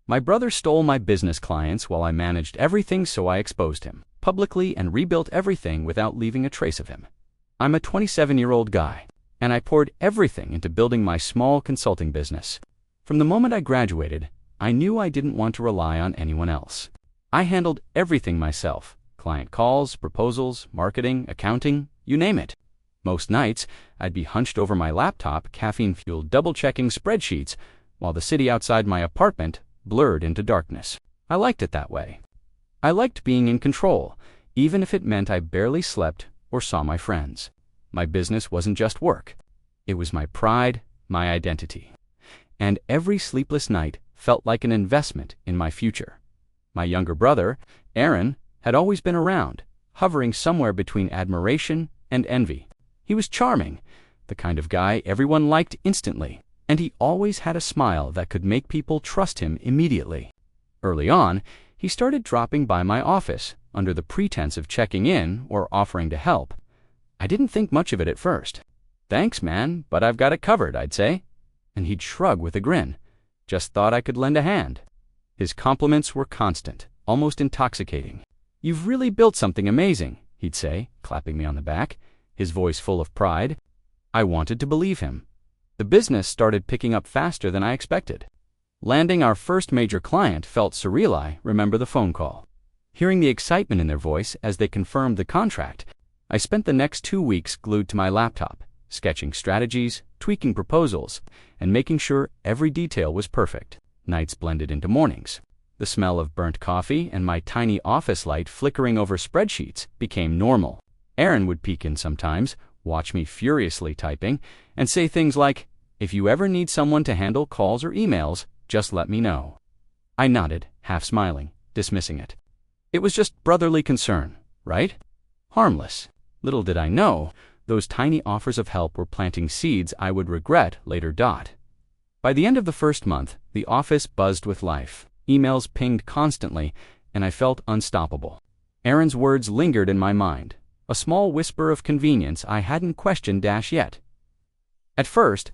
My brother stole my business clients while I managed everything, so I exposed him publicly and rebuilt everything without leaving a trace of him. I'm a 27-year-old guy, and I poured everything into building my small consulting business. From the moment I graduated, I knew I didn't want to rely on anyone else. I handled everything myself: client calls, proposals, marketing, accounting, you name it. Most nights, I'd be hunched over my laptop, caffeine-fueled, double-checking spreadsheets, while the city outside my apartment blurred into darkness. I liked it that way. I liked being in control, even if it meant I barely slept or saw my friends. My business wasn't just work. It was my pride, my identity. And every sleepless night felt like an investment in my future. My younger brother, Aaron, had always been around, hovering somewhere between admiration and envy. He was charming, the kind of guy everyone liked instantly, and he always had a smile that could make people trust him immediately. Early on, he started dropping by my office under the pretense of checking in or offering to help. I didn't think much of it at first. "Thanks, man, but I've got it covered," I'd say. And he'd shrug with a grin. "Just thought I could lend a hand." His compliments were constant, almost intoxicating. "You've really built something amazing," he'd say, clapping me on the back, his voice full of pride. I wanted to believe him. The business started picking up faster than I expected. Landing our first major client felt surreal. I remember the phone call. Hearing the excitement in their voice as they confirmed the contract, I spent the next 2 weeks glued to my laptop, sketching strategies, tweaking proposals, and making sure every detail was perfect. Nights blended into mornings. The smell of burnt coffee and my tiny office light flickering over spreadsheets became normal. Aaron would peek in sometimes, watch me furiously typing, and say things like, "If you ever need someone to handle calls or emails, just let me know." I nodded, half smiling, dismissing it. It was just brotherly concern, right? Harmless. Little did I know, those tiny offers of help were planting seeds I would regret later. By the end of the first month, the office buzzed with life. Emails pinged constantly, and I felt unstoppable. Aaron's words lingered in my mind, a small whisper of convenience I hadn't questioned yet. At first,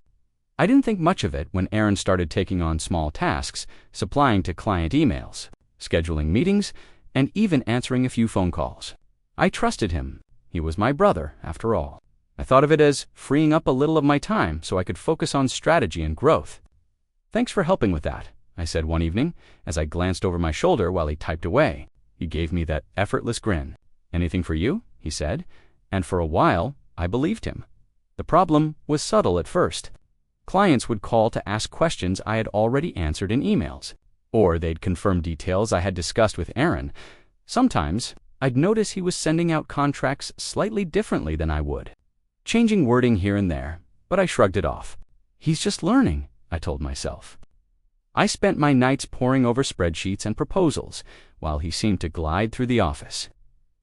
I didn't think much of it when Aaron started taking on small tasks, supplying to client emails, scheduling meetings, and even answering a few phone calls. I trusted him. He was my brother, after all. I thought of it as freeing up a little of my time so I could focus on strategy and growth. "Thanks for helping with that," I said one evening, as I glanced over my shoulder while he typed away. He gave me that effortless grin. "Anything for you?" he said, and for a while, I believed him. The problem was subtle at first. Clients would call to ask questions I had already answered in emails, or they'd confirm details I had discussed with Aaron. Sometimes, I'd notice he was sending out contracts slightly differently than I would, changing wording here and there, but I shrugged it off. He's just learning, I told myself. I spent my nights poring over spreadsheets and proposals, while he seemed to glide through the office.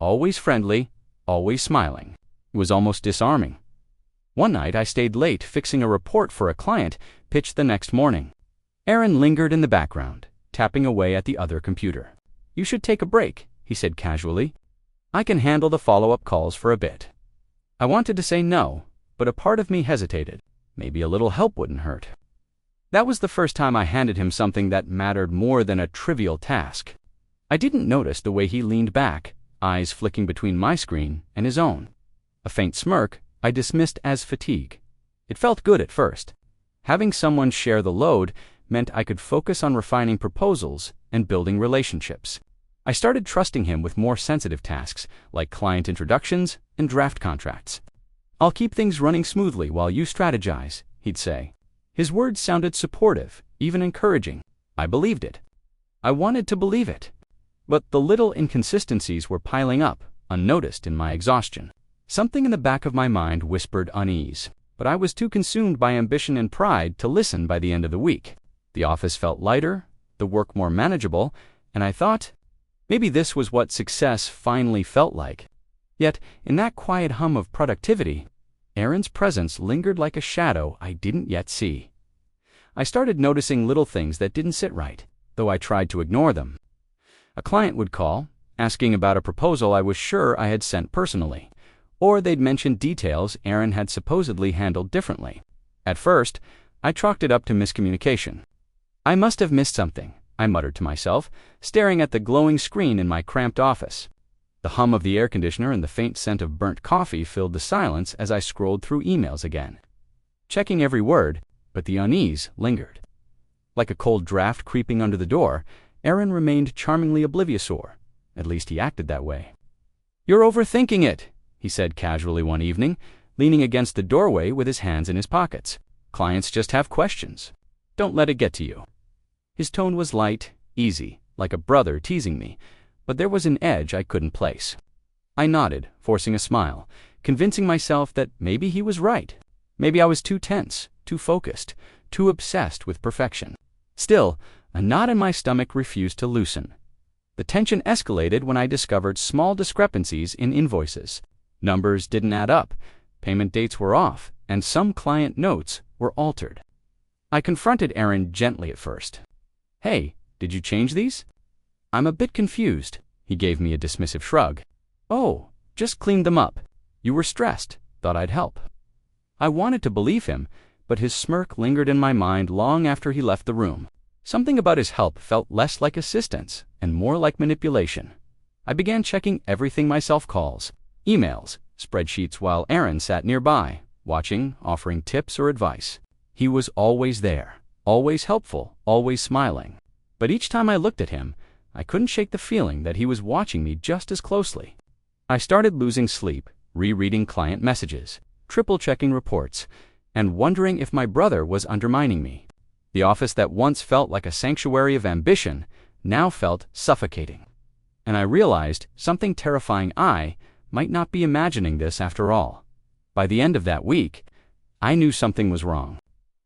Always friendly, always smiling. It was almost disarming. One night I stayed late fixing a report for a client pitched the next morning. Aaron lingered in the background, tapping away at the other computer. "You should take a break," he said casually. "I can handle the follow-up calls for a bit." I wanted to say no, but a part of me hesitated. Maybe a little help wouldn't hurt. That was the first time I handed him something that mattered more than a trivial task. I didn't notice the way he leaned back, eyes flicking between my screen and his own. A faint smirk I dismissed as fatigue. It felt good at first. Having someone share the load meant I could focus on refining proposals and building relationships. I started trusting him with more sensitive tasks, like client introductions and draft contracts. "I'll keep things running smoothly while you strategize," he'd say. His words sounded supportive, even encouraging. I believed it. I wanted to believe it. But the little inconsistencies were piling up, unnoticed in my exhaustion. Something in the back of my mind whispered unease, but I was too consumed by ambition and pride to listen. By the end of the week, the office felt lighter, the work more manageable, and I thought, maybe this was what success finally felt like. Yet, in that quiet hum of productivity, Aaron's presence lingered like a shadow I didn't yet see. I started noticing little things that didn't sit right, though I tried to ignore them. A client would call, asking about a proposal I was sure I had sent personally, or they'd mention details Aaron had supposedly handled differently. At first, I chalked it up to miscommunication. I must have missed something, I muttered to myself, staring at the glowing screen in my cramped office. The hum of the air conditioner and the faint scent of burnt coffee filled the silence as I scrolled through emails again, checking every word, but the unease lingered. Like a cold draft creeping under the door, Aaron remained charmingly oblivious, or at least he acted that way. "You're overthinking it," he said casually one evening, leaning against the doorway with his hands in his pockets. "Clients just have questions. Don't let it get to you." His tone was light, easy, like a brother teasing me, but there was an edge I couldn't place. I nodded, forcing a smile, convincing myself that maybe he was right. Maybe I was too tense, too focused, too obsessed with perfection. Still, a knot in my stomach refused to loosen. The tension escalated when I discovered small discrepancies in invoices. Numbers didn't add up, payment dates were off, and some client notes were altered. I confronted Aaron gently at first. "Hey, did you change these?" "I'm a bit confused," he gave me a dismissive shrug. "Oh, just cleaned them up. You were stressed, thought I'd help." I wanted to believe him, but his smirk lingered in my mind long after he left the room. Something about his help felt less like assistance and more like manipulation. I began checking everything myself: calls, emails, spreadsheets, while Aaron sat nearby, watching, offering tips or advice. He was always there, always helpful, always smiling. But each time I looked at him, I couldn't shake the feeling that he was watching me just as closely. I started losing sleep, rereading client messages, triple-checking reports, and wondering if my brother was undermining me. The office that once felt like a sanctuary of ambition now felt suffocating. And I realized something terrifying: I might not be imagining this after all. By the end of that week, I knew something was wrong.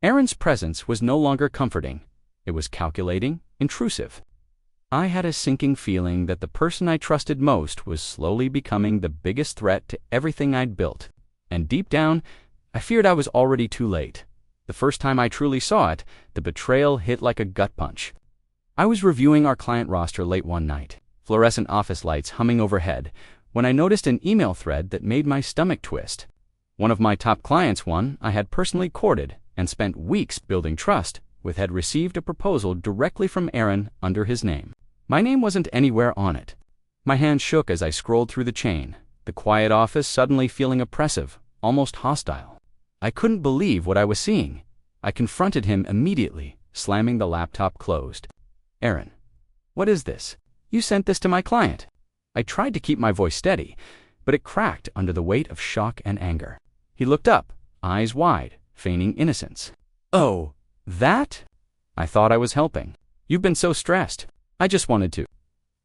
Aaron's presence was no longer comforting. It was calculating, intrusive. I had a sinking feeling that the person I trusted most was slowly becoming the biggest threat to everything I'd built. And deep down, I feared I was already too late. The first time I truly saw it, the betrayal hit like a gut punch. I was reviewing our client roster late one night, fluorescent office lights humming overhead, when I noticed an email thread that made my stomach twist. One of my top clients, one I had personally courted and spent weeks building trust with, had received a proposal directly from Aaron under his name. My name wasn't anywhere on it. My hand shook as I scrolled through the chain, the quiet office suddenly feeling oppressive, almost hostile. I couldn't believe what I was seeing. I confronted him immediately, slamming the laptop closed. "Aaron, what is this? You sent this to my client." I tried to keep my voice steady, but it cracked under the weight of shock and anger. He looked up, eyes wide, feigning innocence. "Oh, that?" I thought I was helping. "You've been so stressed. I just wanted to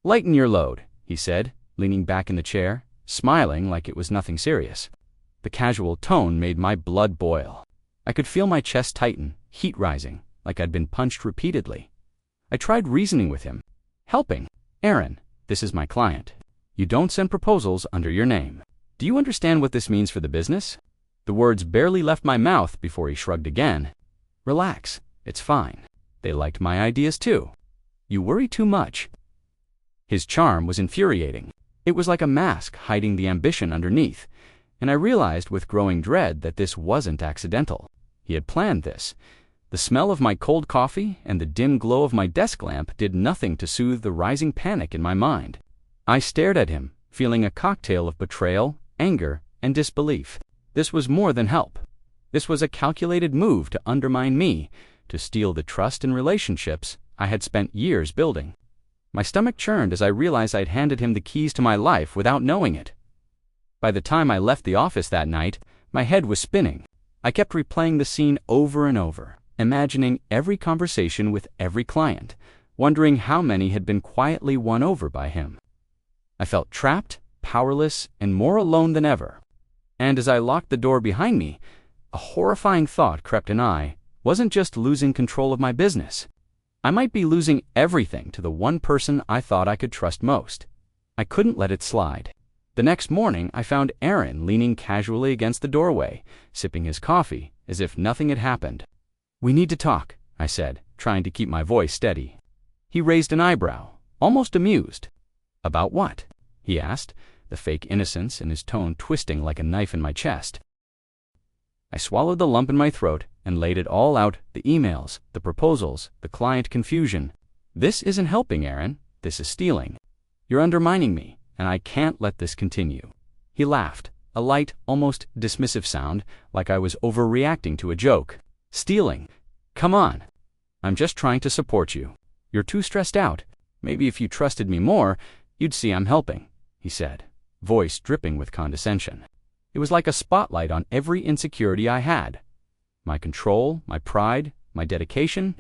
lighten your load," he said, leaning back in the chair, smiling like it was nothing serious. The casual tone made my blood boil. I could feel my chest tighten, heat rising, like I'd been punched repeatedly. I tried reasoning with him. "Helping? Aaron, this is my client. You don't send proposals under your name. Do you understand what this means for the business?" The words barely left my mouth before he shrugged again. "Relax, it's fine. They liked my ideas too. You worry too much." His charm was infuriating. It was like a mask hiding the ambition underneath, and I realized with growing dread that this wasn't accidental. He had planned this. The smell of my cold coffee and the dim glow of my desk lamp did nothing to soothe the rising panic in my mind. I stared at him, feeling a cocktail of betrayal, anger, and disbelief. This was more than help. This was a calculated move to undermine me, to steal the trust and relationships I had spent years building. My stomach churned as I realized I'd handed him the keys to my life without knowing it. By the time I left the office that night, my head was spinning. I kept replaying the scene over and over, imagining every conversation with every client, wondering how many had been quietly won over by him. I felt trapped, powerless, and more alone than ever. And as I locked the door behind me, a horrifying thought crept in. I wasn't just losing control of my business. I might be losing everything to the one person I thought I could trust most. I couldn't let it slide. The next morning, I found Aaron leaning casually against the doorway, sipping his coffee as if nothing had happened. "We need to talk," I said, trying to keep my voice steady. He raised an eyebrow, almost amused. "About what?" he asked, the fake innocence in his tone twisting like a knife in my chest. I swallowed the lump in my throat and laid it all out: the emails, the proposals, the client confusion. "This isn't helping, Aaron. This is stealing. You're undermining me, and I can't let this continue." He laughed, a light, almost dismissive sound, like I was overreacting to a joke. "Stealing? Come on. I'm just trying to support you. You're too stressed out. Maybe if you trusted me more, you'd see I'm helping," he said, voice dripping with condescension. It was like a spotlight on every insecurity I had. My control, my pride, my dedication.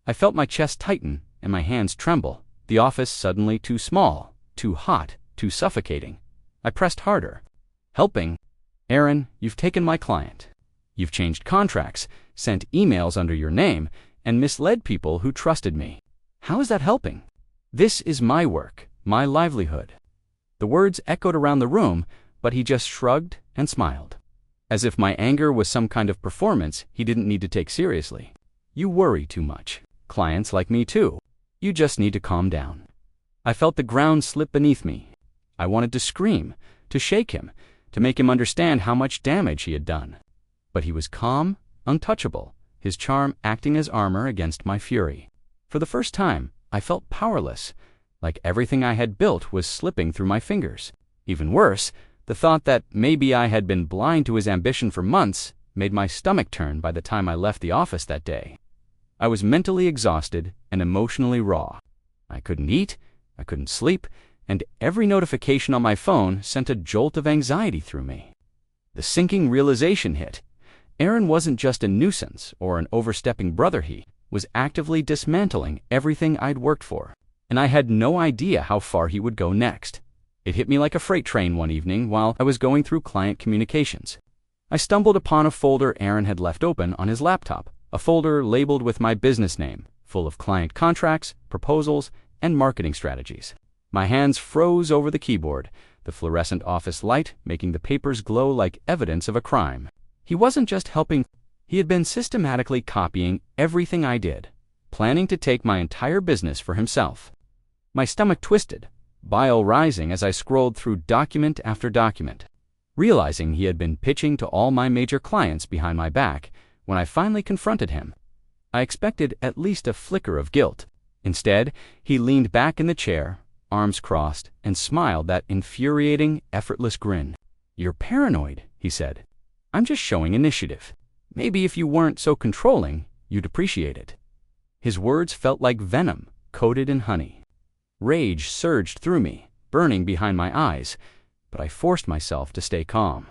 I felt my chest tighten and my hands tremble. The office suddenly too small, too hot, too suffocating. I pressed harder. "Helping? Aaron, you've taken my client. You've changed contracts, sent emails under your name, and misled people who trusted me. How is that helping? This is my work, my livelihood." The words echoed around the room, but he just shrugged and smiled, as if my anger was some kind of performance he didn't need to take seriously. "You worry too much. Clients like me too. You just need to calm down." I felt the ground slip beneath me. I wanted to scream, to shake him, to make him understand how much damage he had done. But he was calm, untouchable, his charm acting as armor against my fury. For the first time, I felt powerless, like everything I had built was slipping through my fingers. Even worse, the thought that maybe I had been blind to his ambition for months made my stomach turn by the time I left the office that day. I was mentally exhausted and emotionally raw. I couldn't eat, I couldn't sleep, and every notification on my phone sent a jolt of anxiety through me. The sinking realization hit. Aaron wasn't just a nuisance or an overstepping brother, he was actively dismantling everything I'd worked for, and I had no idea how far he would go next. It hit me like a freight train one evening while I was going through client communications. I stumbled upon a folder Aaron had left open on his laptop, a folder labeled with my business name, full of client contracts, proposals, and marketing strategies. My hands froze over the keyboard, the fluorescent office light making the papers glow like evidence of a crime. He wasn't just helping, he had been systematically copying everything I did, planning to take my entire business for himself. My stomach twisted, bile rising as I scrolled through document after document. Realizing he had been pitching to all my major clients behind my back, when I finally confronted him, I expected at least a flicker of guilt. Instead, he leaned back in the chair, arms crossed, and smiled that infuriating, effortless grin. "You're paranoid," he said. "I'm just showing initiative. Maybe if you weren't so controlling, you'd appreciate it." His words felt like venom, coated in honey. Rage surged through me, burning behind my eyes, but I forced myself to stay calm.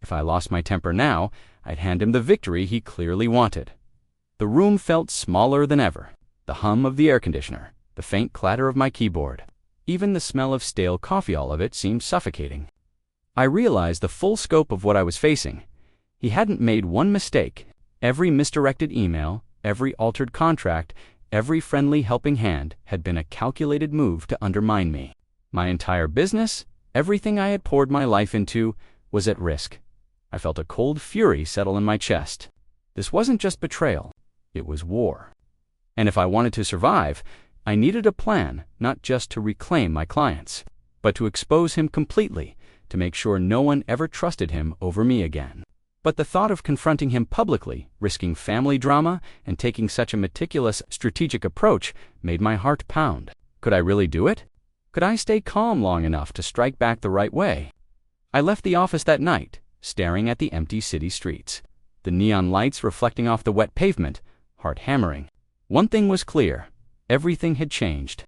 If I lost my temper now, I'd hand him the victory he clearly wanted. The room felt smaller than ever. The hum of the air conditioner, the faint clatter of my keyboard, even the smell of stale coffee, all of it seemed suffocating. I realized the full scope of what I was facing. He hadn't made one mistake. Every misdirected email, every altered contract, every friendly helping hand had been a calculated move to undermine me. My entire business, everything I had poured my life into, was at risk. I felt a cold fury settle in my chest. This wasn't just betrayal, it was war. And if I wanted to survive, I needed a plan, not just to reclaim my clients, but to expose him completely, to make sure no one ever trusted him over me again. But the thought of confronting him publicly, risking family drama, and taking such a meticulous, strategic approach made my heart pound. Could I really do it? Could I stay calm long enough to strike back the right way? I left the office that night, staring at the empty city streets, the neon lights reflecting off the wet pavement, heart hammering. One thing was clear. Everything had changed.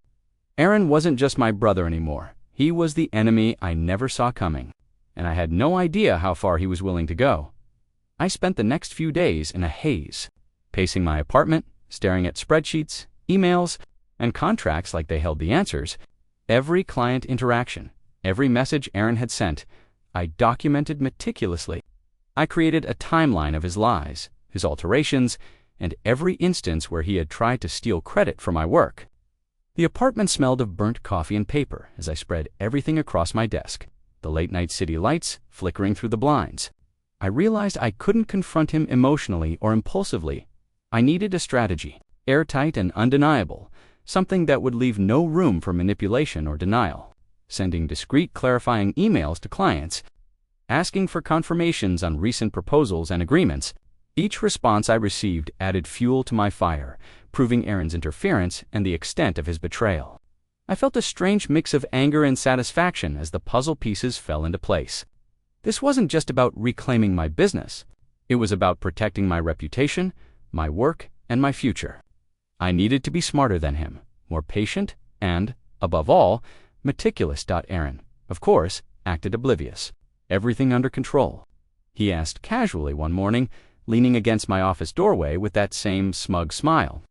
Aaron wasn't just my brother anymore. He was the enemy I never saw coming, and I had no idea how far he was willing to go. I spent the next few days in a haze, pacing my apartment, staring at spreadsheets, emails, and contracts like they held the answers. Every client interaction, every message Aaron had sent, I documented meticulously. I created a timeline of his lies, his alterations, and every instance where he had tried to steal credit for my work. The apartment smelled of burnt coffee and paper as I spread everything across my desk, the late-night city lights flickering through the blinds. I realized I couldn't confront him emotionally or impulsively. I needed a strategy, airtight and undeniable, something that would leave no room for manipulation or denial. Sending discreet clarifying emails to clients, asking for confirmations on recent proposals and agreements. Each response I received added fuel to my fire, proving Aaron's interference and the extent of his betrayal. I felt a strange mix of anger and satisfaction as the puzzle pieces fell into place. This wasn't just about reclaiming my business. It was about protecting my reputation, my work, and my future. I needed to be smarter than him, more patient, and, above all, meticulous. Aaron, of course, acted oblivious. Everything under control. He asked casually one morning, leaning against my office doorway with that same smug smile.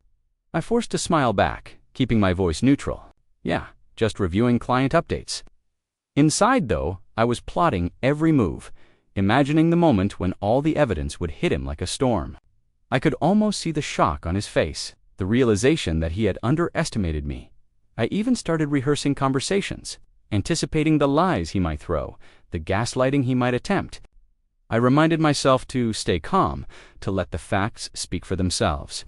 I forced a smile back, keeping my voice neutral. Yeah, just reviewing client updates. Inside, though, I was plotting every move, imagining the moment when all the evidence would hit him like a storm. I could almost see the shock on his face, the realization that he had underestimated me. I even started rehearsing conversations, anticipating the lies he might throw, the gaslighting he might attempt. I reminded myself to stay calm, to let the facts speak for themselves.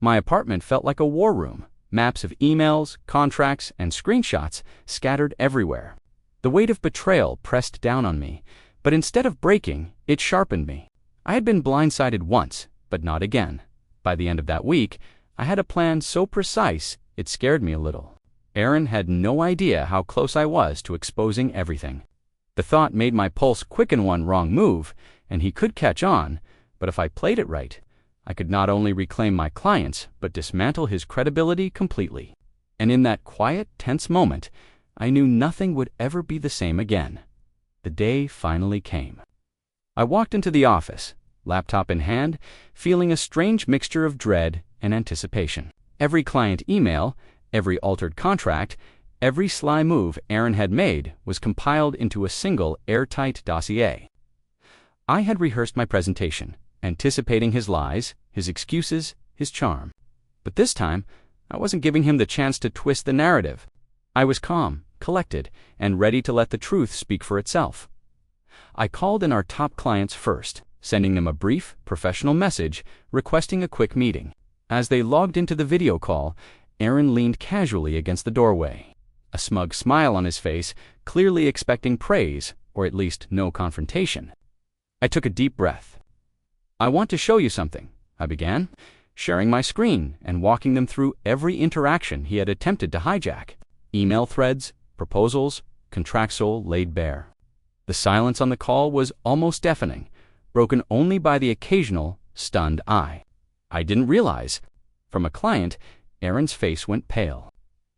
My apartment felt like a war room, maps of emails, contracts, and screenshots scattered everywhere. The weight of betrayal pressed down on me, but instead of breaking, it sharpened me. I had been blindsided once, but not again. By the end of that week, I had a plan so precise, it scared me a little. Aaron had no idea how close I was to exposing everything. The thought made my pulse quicken. One wrong move, and he could catch on, but if I played it right, I could not only reclaim my clients, but dismantle his credibility completely. And in that quiet, tense moment, I knew nothing would ever be the same again. The day finally came. I walked into the office, laptop in hand, feeling a strange mixture of dread and anticipation. Every client email, every altered contract, every sly move Aaron had made was compiled into a single airtight dossier. I had rehearsed my presentation, anticipating his lies, his excuses, his charm. But this time, I wasn't giving him the chance to twist the narrative. I was calm, collected, and ready to let the truth speak for itself. I called in our top clients first, sending them a brief, professional message requesting a quick meeting. As they logged into the video call, Aaron leaned casually against the doorway, a smug smile on his face, clearly expecting praise, or at least no confrontation. I took a deep breath. "I want to show you something," I began, sharing my screen and walking them through every interaction he had attempted to hijack. Email threads, proposals, contractual laid bare. The silence on the call was almost deafening, broken only by the occasional, stunned eye. I didn't realize. From a client, Aaron's face went pale.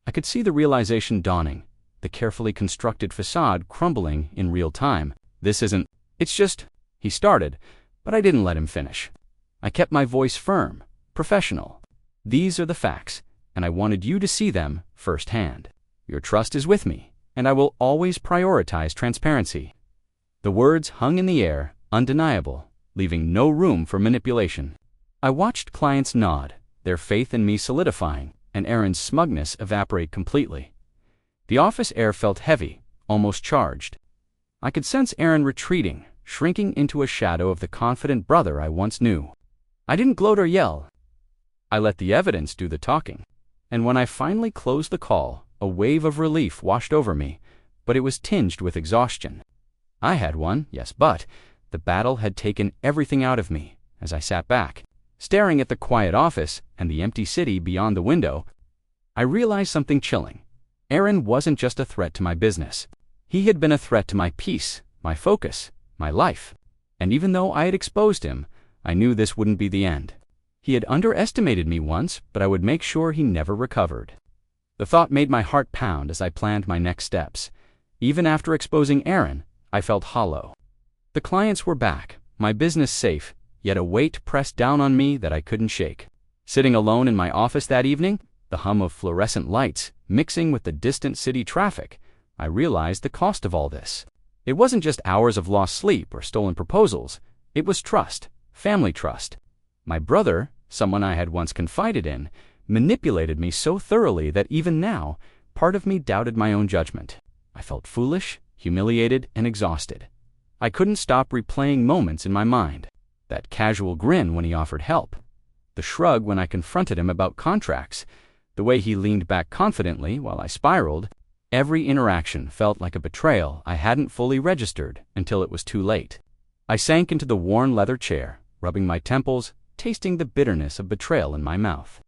I could see the realization dawning, the carefully constructed facade crumbling in real time. It's just, he started, but I didn't let him finish. I kept my voice firm, professional. These are the facts, and I wanted you to see them firsthand. Your trust is with me, and I will always prioritize transparency. The words hung in the air, undeniable, leaving no room for manipulation. I watched clients nod, their faith in me solidifying, and Aaron's smugness evaporate completely. The office air felt heavy, almost charged. I could sense Aaron retreating, shrinking into a shadow of the confident brother I once knew. I didn't gloat or yell. I let the evidence do the talking. And when I finally closed the call, a wave of relief washed over me, but it was tinged with exhaustion. I had one, yes, but the battle had taken everything out of me. As I sat back, staring at the quiet office and the empty city beyond the window, I realized something chilling. Aaron wasn't just a threat to my business. He had been a threat to my peace, my focus, my life. And even though I had exposed him, I knew this wouldn't be the end. He had underestimated me once, but I would make sure he never recovered. The thought made my heart pound as I planned my next steps. Even after exposing Aaron, I felt hollow. The clients were back, my business safe, yet a weight pressed down on me that I couldn't shake. Sitting alone in my office that evening, the hum of fluorescent lights mixing with the distant city traffic, I realized the cost of all this. It wasn't just hours of lost sleep or stolen proposals. It was trust, family trust. My brother, someone I had once confided in, manipulated me so thoroughly that even now, part of me doubted my own judgment. I felt foolish, humiliated, and exhausted. I couldn't stop replaying moments in my mind. That casual grin when he offered help, the shrug when I confronted him about contracts, the way he leaned back confidently while I spiraled. Every interaction felt like a betrayal I hadn't fully registered until it was too late. I sank into the worn leather chair, rubbing my temples, tasting the bitterness of betrayal in my mouth.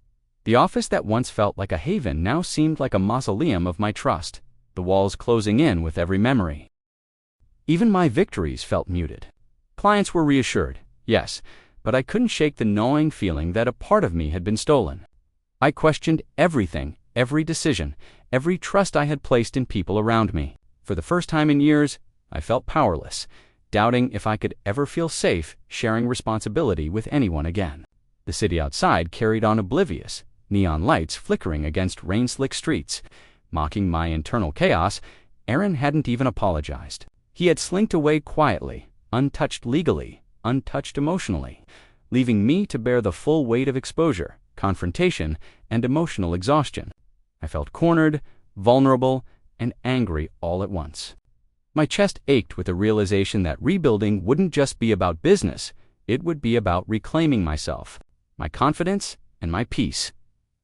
The office that once felt like a haven now seemed like a mausoleum of my trust, the walls closing in with every memory. Even my victories felt muted. Clients were reassured, yes, but I couldn't shake the gnawing feeling that a part of me had been stolen. I questioned everything, every decision, every trust I had placed in people around me. For the first time in years, I felt powerless, doubting if I could ever feel safe sharing responsibility with anyone again. The city outside carried on oblivious, neon lights flickering against rain-slick streets. Mocking my internal chaos, Aaron hadn't even apologized. He had slinked away quietly, untouched legally, untouched emotionally, leaving me to bear the full weight of exposure, confrontation, and emotional exhaustion. I felt cornered, vulnerable, and angry all at once. My chest ached with the realization that rebuilding wouldn't just be about business, it would be about reclaiming myself, my confidence, and my peace.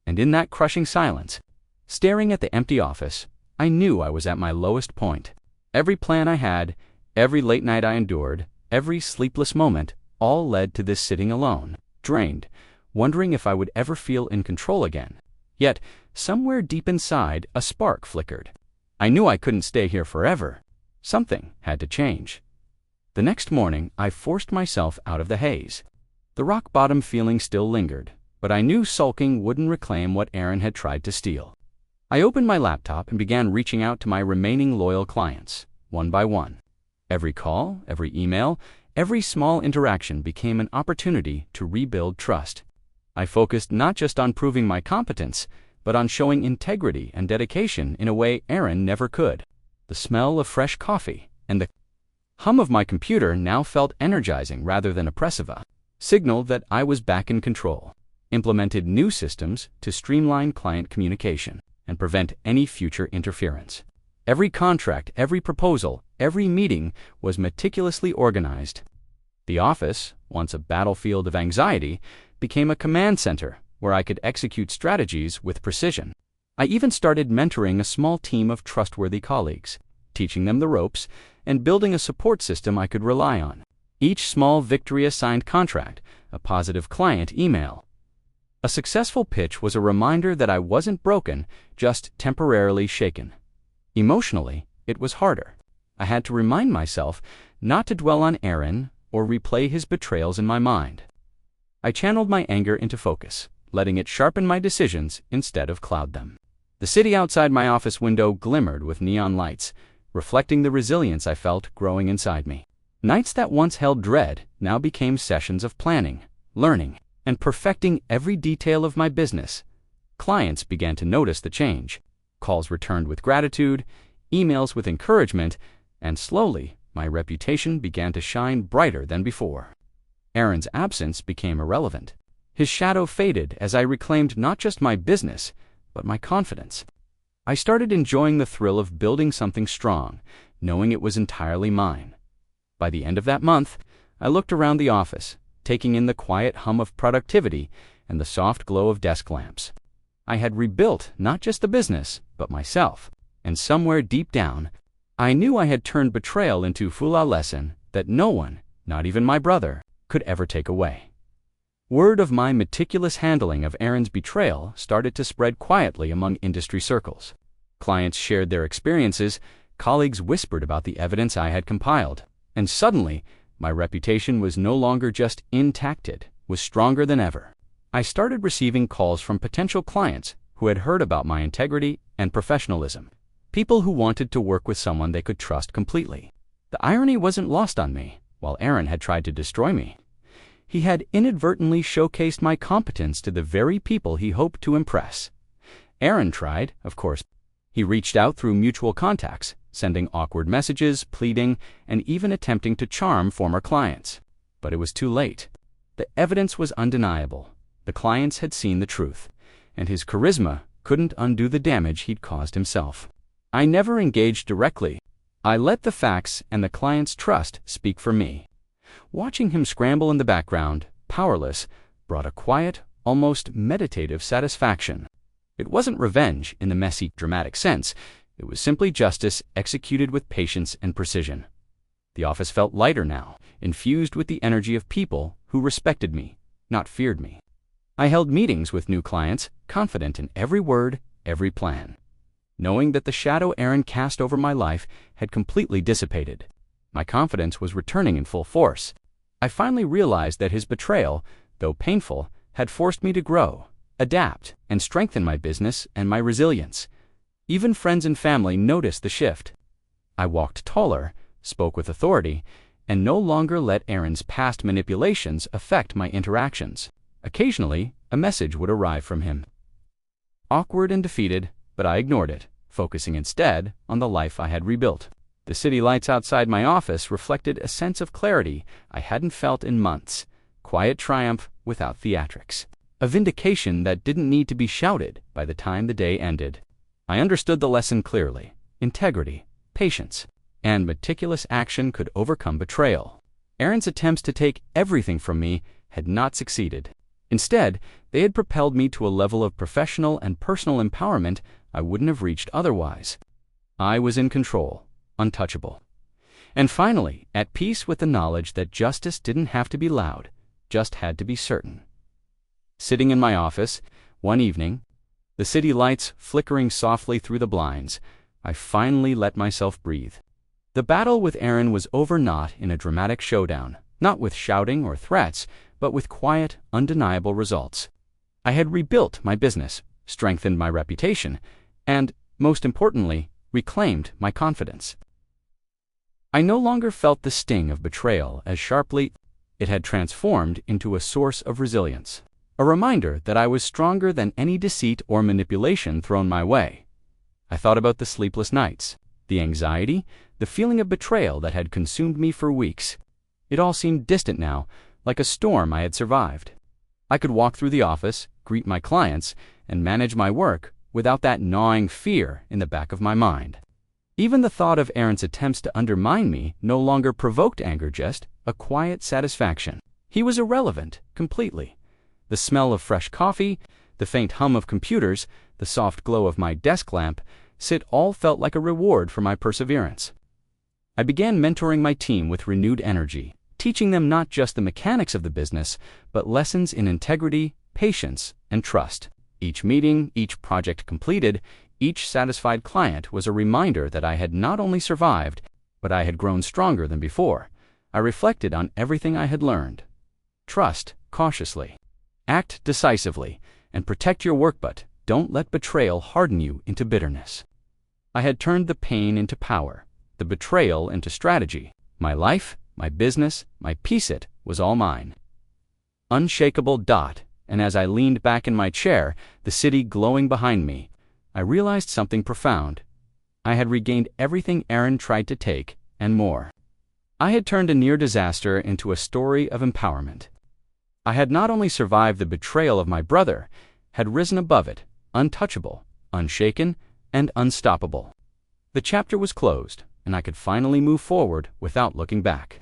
And in that crushing silence, staring at the empty office, I knew I was at my lowest point. Every plan I had, every late night I endured, every sleepless moment, all led to this sitting alone, drained, wondering if I would ever feel in control again. Yet, somewhere deep inside, a spark flickered. I knew I couldn't stay here forever. Something had to change. The next morning, I forced myself out of the haze. The rock-bottom feeling still lingered, but I knew sulking wouldn't reclaim what Aaron had tried to steal. I opened my laptop and began reaching out to my remaining loyal clients, one by one. Every call, every email, every small interaction became an opportunity to rebuild trust. I focused not just on proving my competence, but on showing integrity and dedication in a way Aaron never could. The smell of fresh coffee and the hum of my computer now felt energizing rather than oppressive, signaled that I was back in control. Implemented new systems to streamline client communication and prevent any future interference. Every contract, every proposal, every meeting was meticulously organized. The office, once a battlefield of anxiety, became a command center where I could execute strategies with precision. I even started mentoring a small team of trustworthy colleagues, teaching them the ropes and building a support system I could rely on. Each small victory, a signed contract, a positive client email, a successful pitch was a reminder that I wasn't broken, just temporarily shaken. Emotionally, it was harder. I had to remind myself not to dwell on Aaron or replay his betrayals in my mind. I channeled my anger into focus, letting it sharpen my decisions instead of cloud them. The city outside my office window glimmered with neon lights, reflecting the resilience I felt growing inside me. Nights that once held dread now became sessions of planning, learning, and perfecting every detail of my business. Clients began to notice the change. Calls returned with gratitude, emails with encouragement, and slowly, my reputation began to shine brighter than before. Aaron's absence became irrelevant. His shadow faded as I reclaimed not just my business, but my confidence. I started enjoying the thrill of building something strong, knowing it was entirely mine. By the end of that month, I looked around the office, taking in the quiet hum of productivity and the soft glow of desk lamps. I had rebuilt not just the business, but myself, and somewhere deep down, I knew I had turned betrayal into a lesson that no one, not even my brother, could ever take away. Word of my meticulous handling of Aaron's betrayal started to spread quietly among industry circles. Clients shared their experiences, colleagues whispered about the evidence I had compiled, and suddenly, my reputation was no longer just intact, it was stronger than ever. I started receiving calls from potential clients who had heard about my integrity and professionalism, people who wanted to work with someone they could trust completely. The irony wasn't lost on me. While Aaron had tried to destroy me, he had inadvertently showcased my competence to the very people he hoped to impress. Aaron tried, of course. He reached out through mutual contacts, sending awkward messages, pleading, and even attempting to charm former clients. But it was too late. The evidence was undeniable. The clients had seen the truth, and his charisma couldn't undo the damage he'd caused himself. I never engaged directly. I let the facts and the client's trust speak for me. Watching him scramble in the background, powerless, brought a quiet, almost meditative satisfaction. It wasn't revenge in the messy, dramatic sense. It was simply justice executed with patience and precision. The office felt lighter now, infused with the energy of people who respected me, not feared me. I held meetings with new clients, confident in every word, every plan, knowing that the shadow Aaron cast over my life had completely dissipated. My confidence was returning in full force. I finally realized that his betrayal, though painful, had forced me to grow, adapt, and strengthen my business and my resilience. Even friends and family noticed the shift. I walked taller, spoke with authority, and no longer let Aaron's past manipulations affect my interactions. Occasionally, a message would arrive from him. Awkward and defeated, but I ignored it, focusing instead on the life I had rebuilt. The city lights outside my office reflected a sense of clarity I hadn't felt in months, quiet triumph without theatrics, a vindication that didn't need to be shouted by the time the day ended. I understood the lesson clearly. Integrity, patience, and meticulous action could overcome betrayal. Aaron's attempts to take everything from me had not succeeded. Instead, they had propelled me to a level of professional and personal empowerment I wouldn't have reached otherwise. I was in control, untouchable, and finally at peace with the knowledge that justice didn't have to be loud, just had to be certain. Sitting in my office, one evening, the city lights flickering softly through the blinds, I finally let myself breathe. The battle with Aaron was over, not in a dramatic showdown, not with shouting or threats, but with quiet, undeniable results. I had rebuilt my business, strengthened my reputation, and, most importantly, reclaimed my confidence. I no longer felt the sting of betrayal as sharply. It had transformed into a source of resilience, a reminder that I was stronger than any deceit or manipulation thrown my way. I thought about the sleepless nights, the anxiety, the feeling of betrayal that had consumed me for weeks. It all seemed distant now, like a storm I had survived. I could walk through the office, greet my clients, and manage my work without that gnawing fear in the back of my mind. Even the thought of Aaron's attempts to undermine me no longer provoked anger, just a quiet satisfaction. He was irrelevant, completely. The smell of fresh coffee, the faint hum of computers, the soft glow of my desk lamp, it all felt like a reward for my perseverance. I began mentoring my team with renewed energy, teaching them not just the mechanics of the business, but lessons in integrity, patience, and trust. Each meeting, each project completed, each satisfied client was a reminder that I had not only survived, but I had grown stronger than before. I reflected on everything I had learned. Trust cautiously, act decisively, and protect your work, but don't let betrayal harden you into bitterness. I had turned the pain into power, the betrayal into strategy. My life, my business, my peace, it was all mine. Unshakable. And as I leaned back in my chair, the city glowing behind me, I realized something profound. I had regained everything Aaron tried to take, and more. I had turned a near disaster into a story of empowerment. I had not only survived the betrayal of my brother, had risen above it, untouchable, unshaken, and unstoppable. The chapter was closed, and I could finally move forward without looking back.